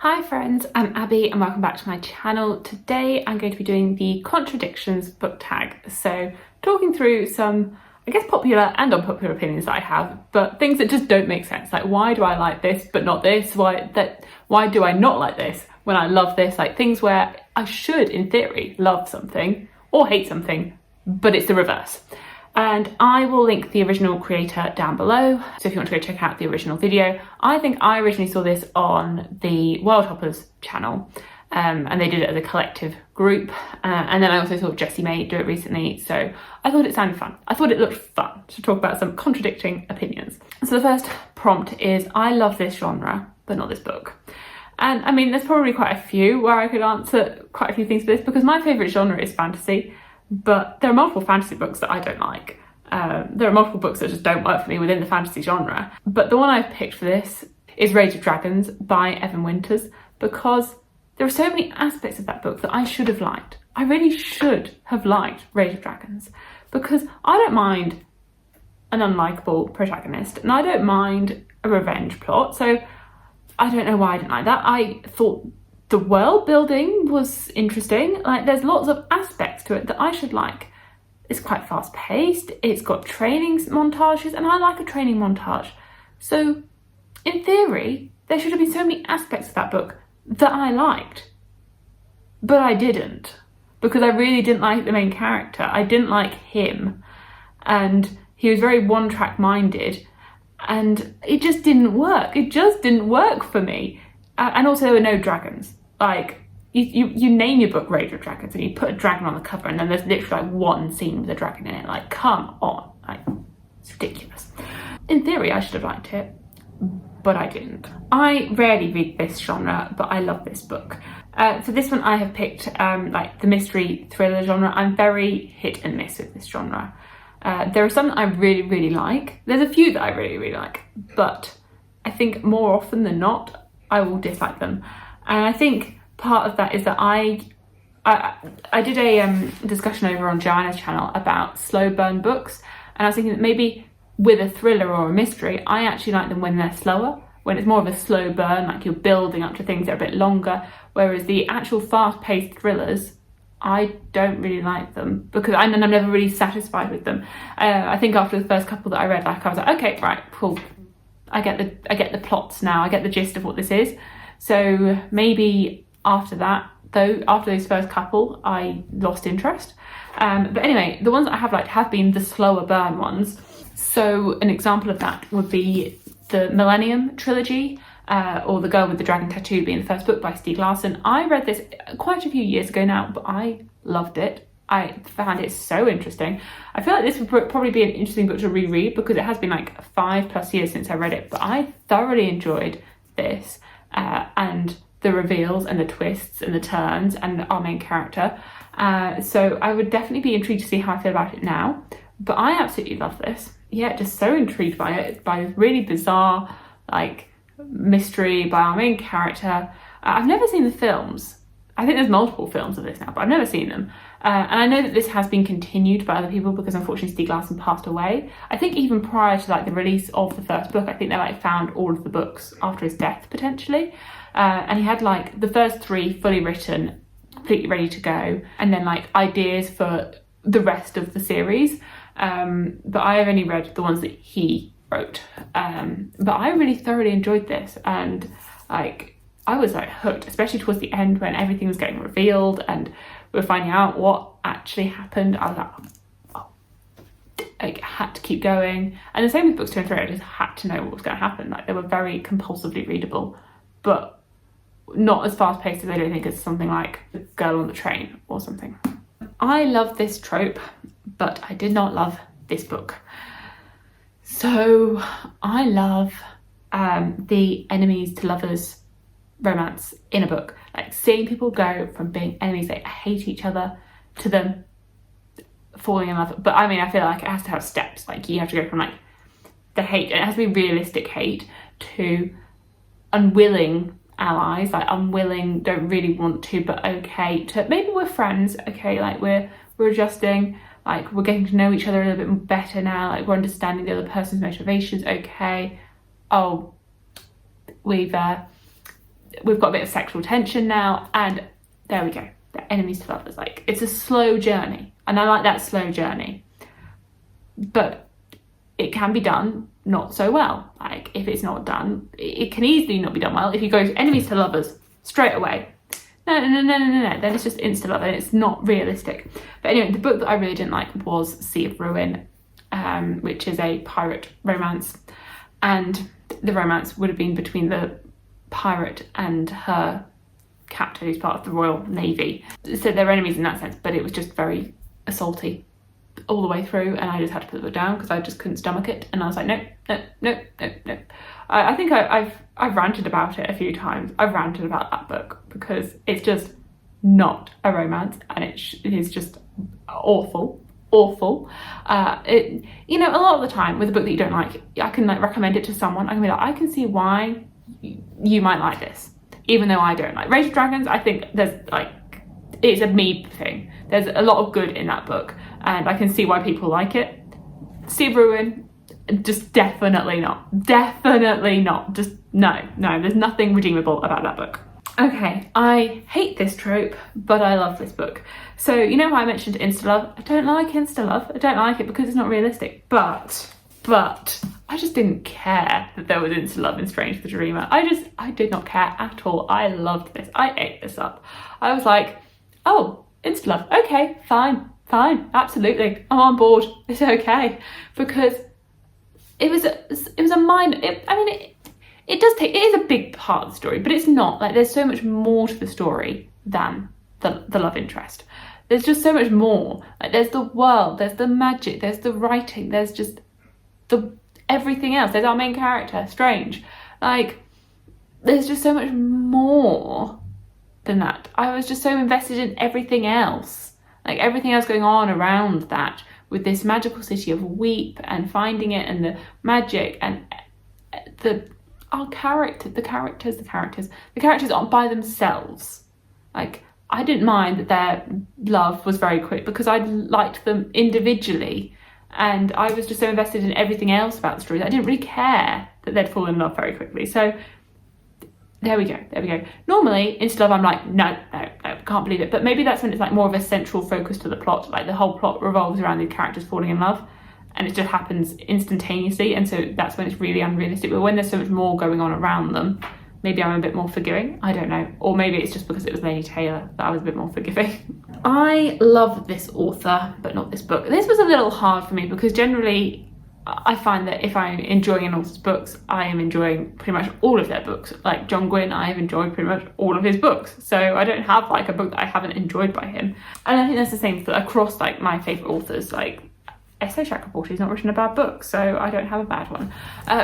Hi friends, I'm Abby and welcome back to my channel. Today I'm going to be doing the Contradictions Book Tag. So talking through some, I guess, popular and unpopular opinions that I have, but things that just don't make sense. Like, why do I like this but not this? Why do I not like this when I love this? Like things where I should, in theory, love something or hate something, but it's the reverse. And I will link the original creator down below, so if you want to go check out the original video. I think I originally saw this on the World Hoppers channel, and they did it as a collective group, and then I also saw Jessie May do it recently, so I thought it sounded fun. I thought it looked fun to talk about some contradicting opinions. So the first prompt is, I love this genre, but not this book. And I mean, there's probably quite a few where I could answer quite a few things for this, because my favourite genre is fantasy. But there are multiple fantasy books that I don't like. There are multiple books that just don't work for me within the fantasy genre. But the one I've picked for this is Rage of Dragons by Evan Winters, because there are so many aspects of that book that I should have liked. I really should have liked Rage of Dragons, because I don't mind an unlikable protagonist and I don't mind a revenge plot. So I don't know why I didn't like that. I thought the world building was interesting. Like, there's lots of aspects to it that I should like. It's quite fast paced, it's got training montages, and I like a training montage. So in theory, there should have been so many aspects of that book that I liked, but I didn't, because I really didn't like the main character. I didn't like him, and he was very one-track minded, and it just didn't work. It just didn't work for me. And also there were no dragons. Like, you name your book Rage of Dragons and you put a dragon on the cover, and then there's literally like one scene with a dragon in it. Like, come on. Like, it's ridiculous. In theory, I should have liked it, but I didn't. I rarely read this genre, but I love this book. For this one, I have picked like the mystery thriller genre. I'm very hit and miss with this genre. There are some that I really, really like. There's a few that I really, really like, but I think more often than not, I will dislike them. And I think part of that is that I did a discussion over on Joanna's channel about slow burn books, and I was thinking that maybe with a thriller or a mystery, I actually like them when they're slower, when it's more of a slow burn, like you're building up to things that are a bit longer, whereas the actual fast-paced thrillers, I don't really like them, because I'm never really satisfied with them. I think after the first couple that I read, like, I was like, okay, right, cool. I get the plots now, I get the gist of what this is. So maybe after that, though, after those first couple, I lost interest. But anyway, the ones that I have liked have been the slower burn ones. So an example of that would be the Millennium trilogy, or The Girl with the Dragon Tattoo being the first book by Stieg Larsson. I read this quite a few years ago now, but I loved it. I found it so interesting. I feel like this would probably be an interesting book to reread, because it has been like 5+ years since I read it, but I thoroughly enjoyed this, and the reveals and the twists and the turns and our main character. So I would definitely be intrigued to see how I feel about it now, but I absolutely love this. Yeah, just so intrigued by it, by this really bizarre, like, mystery, by our main character. I've never seen the films. I think there's multiple films of this now, but I've never seen them. And I know that this has been continued by other people, because unfortunately Stieg Larsson passed away. I think even prior to like the release of the first book, I think they like found all of the books after his death potentially. And he had like the first 3 fully written, completely ready to go, and then like ideas for the rest of the series. But I have only read the ones that he wrote. But I really thoroughly enjoyed this, and like, I was like hooked, especially towards the end when everything was getting revealed and we were finding out what actually happened. I was like, oh, I had to keep going. And the same with books 2 and 3, I just had to know what was going to happen. Like, they were very compulsively readable, but not as fast paced as I don't think as something like The Girl on the Train or something. I love this trope, but I did not love this book. So I love the enemies to lovers romance in a book, like seeing people go from being enemies, they hate each other, to them falling in love. But I mean, I feel like it has to have steps. Like, you have to go from like the hate, and it has to be realistic hate, to unwilling allies, like unwilling, don't really want to, but okay, to maybe we're friends, okay, like we're adjusting, like we're getting to know each other a little bit better now, like we're understanding the other person's motivations, okay, oh, we've we've got a bit of sexual tension now, and there we go. They're enemies to lovers. Like, it's a slow journey, and I like that slow journey. But it can be done not so well. Like, if it's not done, it can easily not be done well. If you go enemies to lovers straight away, no, then it's just insta love, and it's not realistic. But anyway, the book that I really didn't like was Sea of Ruin, which is a pirate romance, and the romance would have been between the pirate and her captain, who's part of the Royal Navy. So they're enemies in that sense, but it was just very assaulty all the way through, and I just had to put the book down because I just couldn't stomach it. And I was like, no. I think I've ranted about it a few times. I've ranted about that book because it's just not a romance, and it is just awful. A lot of the time with a book that you don't like, I can like recommend it to someone. I can be like, I can see why you might like this, even though I don't. Like Rage of Dragons, I think there's like, it's a me thing. There's a lot of good in that book, and I can see why people like it. Sea of Ruin, just definitely not. Just no, there's nothing redeemable about that book. Okay, I hate this trope, but I love this book. So, you know how I mentioned insta-love? I don't like insta-love. I don't like it because it's not realistic. But I just didn't care that there was insta-love in Strange the Dreamer. I did not care at all. I loved this. I ate this up. I was like, oh, insta-love. Okay, fine, absolutely. I'm on board. It's okay. Because it was a minor... it is a big part of the story, but it's not. Like, there's so much more to the story than the love interest. There's just so much more. Like, there's the world, there's the magic, there's the writing, there's just everything else. There's our main character, Strange. Like, there's just so much more than that. I was just so invested in everything else. Like, everything else going on around that, with this magical city of Weep and finding it, and the magic, and the characters aren't by themselves. Like, I didn't mind that their love was very quick because I liked them individually, and I was just so invested in everything else about the story that I didn't really care that they'd fall in love very quickly. So there we go. Normally, insta love, I'm like, no, can't believe it. But maybe that's when it's like more of a central focus to the plot. Like, the whole plot revolves around these characters falling in love, and it just happens instantaneously, and so that's when it's really unrealistic. But when there's so much more going on around them, maybe I'm a bit more forgiving. I don't know. Or maybe it's just because it was Laini Taylor that I was a bit more forgiving. I love this author, but not this book. This was a little hard for me because generally I find that if I'm enjoying an author's books, I am enjoying pretty much all of their books. Like John Gwynne, I have enjoyed pretty much all of his books. So I don't have like a book that I haven't enjoyed by him. And I think that's the same for across like my favourite authors. Like, Essay Shack Reporter, he's not written a bad book, so I don't have a bad one.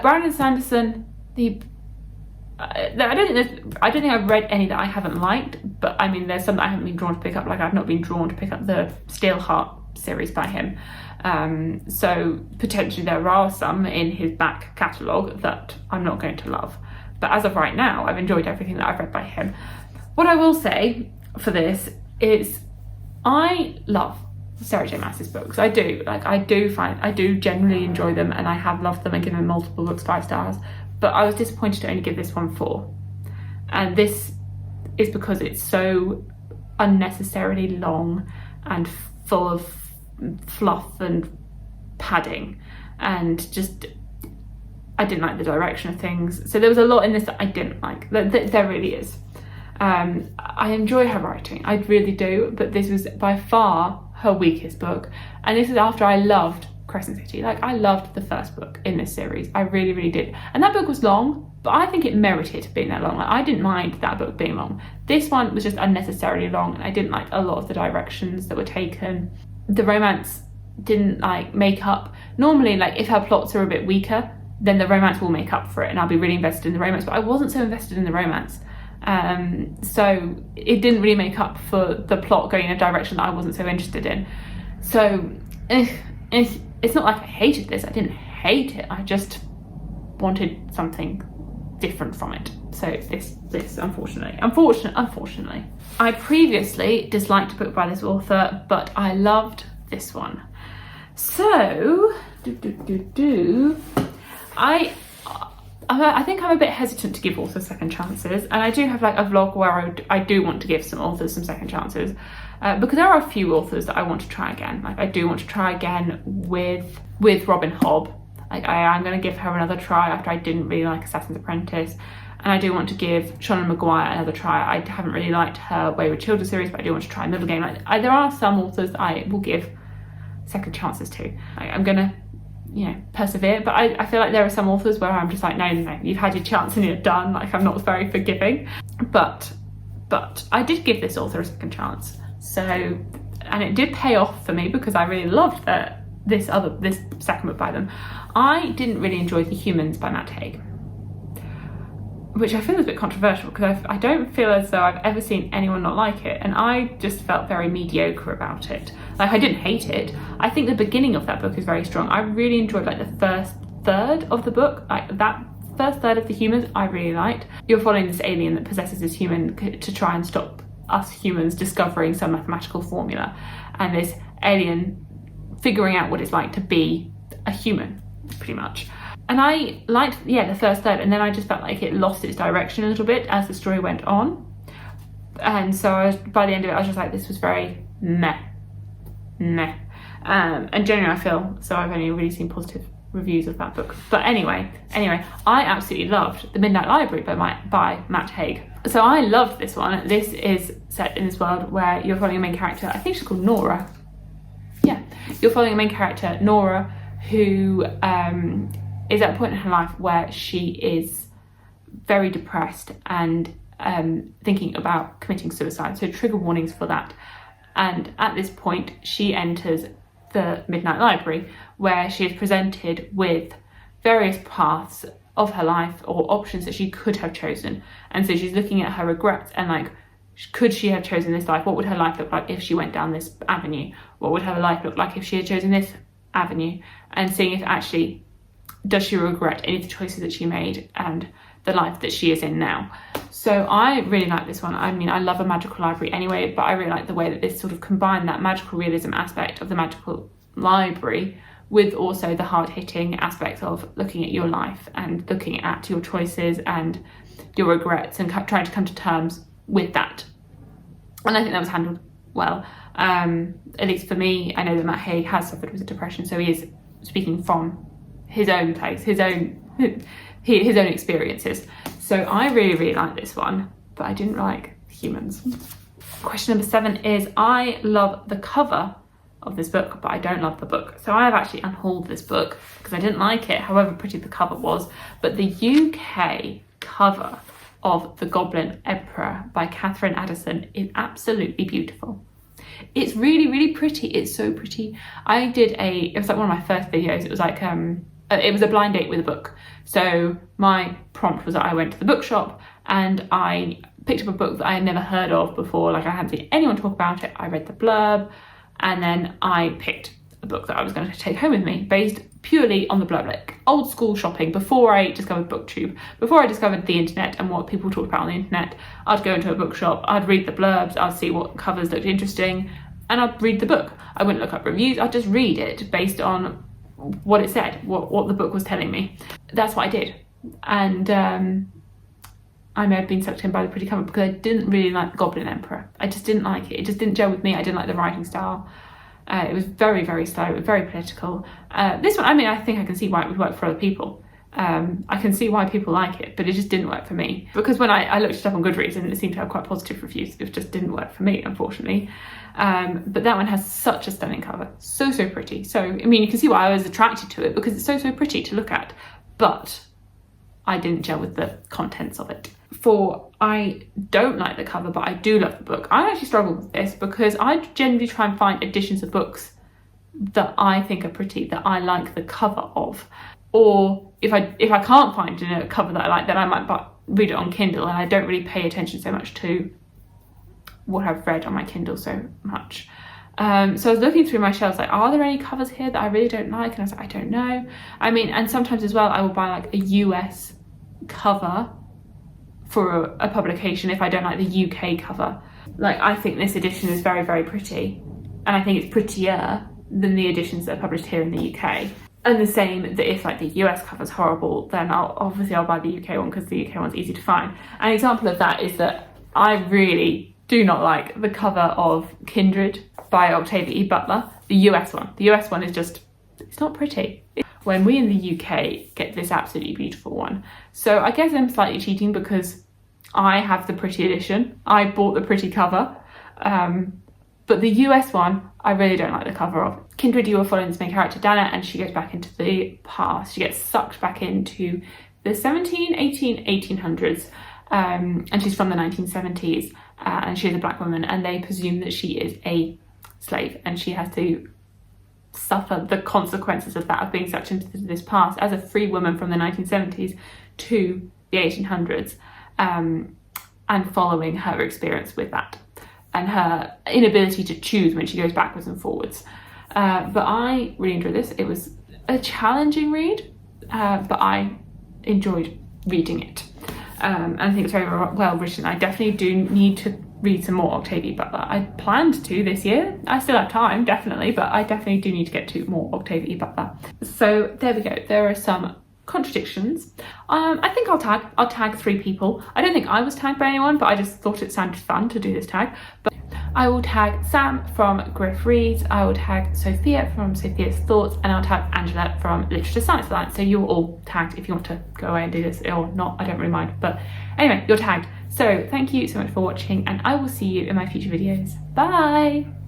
Brandon Sanderson, I don't think I've read any that I haven't liked, but I mean, there's some that I haven't been drawn to pick up. Like, I've not been drawn to pick up the Steelheart series by him. So potentially there are some in his back catalogue that I'm not going to love. But as of right now, I've enjoyed everything that I've read by him. What I will say for this is I love Sarah J Maas's books. I do generally enjoy them, and I have loved them and given multiple books 5 stars. But I was disappointed to only give this one 4. And this is because it's so unnecessarily long and full of fluff and padding, and just, I didn't like the direction of things. So there was a lot in this that I didn't like. There really is. I enjoy her writing, I really do, but this was by far her weakest book. And this is after I loved Crescent City. Like, I loved the first book in this series. I really, really did. And that book was long, but I think it merited being that long. Like, I didn't mind that book being long. This one was just unnecessarily long, and I didn't like a lot of the directions that were taken. The romance didn't like make up. Normally, like, if her plots are a bit weaker, then the romance will make up for it, and I'll be really invested in the romance. But I wasn't so invested in the romance. So it didn't really make up for the plot going in a direction that I wasn't so interested in. So it's not like I hated this. I didn't hate it. I just wanted something different from it. So this unfortunately. I previously disliked a book by this author, but I loved this one. So I I think I'm a bit hesitant to give authors second chances, and I do have like a vlog where I do want to give some authors some second chances, because there are a few authors that I want to try again. Like I do want to try again with Robin Hobb. Like I am going to give her another try after I didn't really like Assassin's Apprentice, and I do want to give Seanan Maguire another try. I haven't really liked her Wayward Children series, but I do want to try Middle Game. There are some authors that I will give second chances to. I'm going to, you know, persevere, but I feel like there are some authors where I'm just like, no, you've had your chance and you're done. Like I'm not very forgiving, but I did give this author a second chance. So, and it did pay off for me because I really loved this second book by them. I didn't really enjoy The Humans by Matt Haig, which I feel is a bit controversial because I don't feel as though I've ever seen anyone not like it, and I just felt very mediocre about it. Like I didn't hate it. I think the beginning of that book is very strong. I really enjoyed like the first third of the book. Like that first third of The Humans I really liked. You're following this alien that possesses this human to try and stop us humans discovering some mathematical formula, and this alien figuring out what it's like to be a human, pretty much. And I liked, the first third, and then I just felt like it lost its direction a little bit as the story went on. And so by the end of it, I was just like, this was very meh. And generally I feel, so I've only really seen positive reviews of that book. But anyway, I absolutely loved The Midnight Library by Matt Haig. So I loved this one. This is set in this world where you're following a main character, I think she's called Nora. Yeah, you're following a main character, Nora, who is at a point in her life where she is very depressed and thinking about committing suicide, so trigger warnings for that. And at this point she enters the Midnight Library, where she is presented with various paths of her life or options that she could have chosen. And so she's looking at her regrets and like, could she have chosen this life? What would her life look like if she went down this avenue? What would her life look like if she had chosen this avenue? And seeing if actually, does she regret any of the choices that she made and the life that she is in now? So I really like this one. I mean, I love a magical library anyway, but I really like the way that this sort of combined that magical realism aspect of the magical library with also the hard-hitting aspects of looking at your life and looking at your choices and your regrets and trying to come to terms with that. And I think that was handled well. At least for me, I know that Matt Haig has suffered with depression, so he is speaking from his own place, his own experiences. So I really like this one, but I didn't like Humans. Question number 7 is, I love the cover of this book, but I don't love the book. So I have actually unhauled this book because I didn't like it, however pretty the cover was. But the UK cover of The Goblin Emperor by Catherine Addison is absolutely beautiful. It's really pretty. It's so pretty. It was like one of my first videos. It was like it was a blind date with a book. So my prompt was that I went to the bookshop and I picked up a book that I had never heard of before. Like I hadn't seen anyone talk about it. I read the blurb and then I picked a book that I was going to take home with me based purely on the blurb, like old school shopping before I discovered BookTube, before I discovered the internet and what people talked about on the internet. I'd go into a bookshop, I'd read the blurbs, I'd see what covers looked interesting, and I'd read the book. I wouldn't look up reviews, I'd just read it based on what it said, what the book was telling me. That's what I did. And I may have been sucked in by the pretty cover because I didn't really like The Goblin Emperor. I just didn't like it. It just didn't gel with me. I didn't like the writing style. It was very slow, very political. This one, I mean, I think I can see why it would work for other people. I can see why people like it, but it just didn't work for me. Because when I looked it up on Goodreads and it seemed to have quite positive reviews, it just didn't work for me, unfortunately. But that one has such a stunning cover. So pretty. So, I mean, you can see why I was attracted to it because it's so pretty to look at. But I didn't gel with the contents of it. I don't like the cover, but I do love the book. I actually struggle with this because I generally try and find editions of books that I think are pretty, that I like the cover of. Or if I can't find a cover that I like, then I might read it on Kindle, and I don't really pay attention so much to what I've read on my Kindle so much. So I was looking through my shelves, like, are there any covers here that I really don't like? And I was like, I don't know. I mean, and sometimes as well, I will buy like a US cover for a publication if I don't like the UK cover. Like, I think this edition is very pretty, and I think it's prettier than the editions that are published here in the UK. And the same that if like the US cover's horrible, then I'll buy the UK one because the UK one's easy to find. An example of that is that I really do not like the cover of Kindred by Octavia E. Butler, the US one. The US one is just, it's not pretty. When we in the UK get this absolutely beautiful one. So I guess I'm slightly cheating because I have the pretty edition. I bought the pretty cover. But the US one, I really don't like the cover of. Kindred, you are following this main character, Dana, and she goes back into the past. She gets sucked back into the 17, 18, 1800s. And she's from the 1970s. And she's a black woman. And they presume that she is a slave. And she has to suffer the consequences of that, of being sucked into this past as a free woman from the 1970s to the 1800s. And following her experience with that. And her inability to choose when she goes backwards and forwards. But I really enjoyed this. It was a challenging read, but I enjoyed reading it. And I think it's very well written. I definitely do need to read some more Octavia Butler. I planned to this year. I still have time, definitely, but I definitely do need to get to more Octavia Butler. So there we go. There are some contradictions. I think I'll tag 3 people. I don't think I was tagged by anyone, but I just thought it sounded fun to do this tag. But I will tag Sam from Griff Reads, I will tag Sophia from Sophia's Thoughts, and I'll tag Angela from Literature Science Alliance. So you're all tagged if you want to go away and do this, or not, I don't really mind. But anyway, you're tagged. So thank you so much for watching, and I will see you in my future videos. Bye!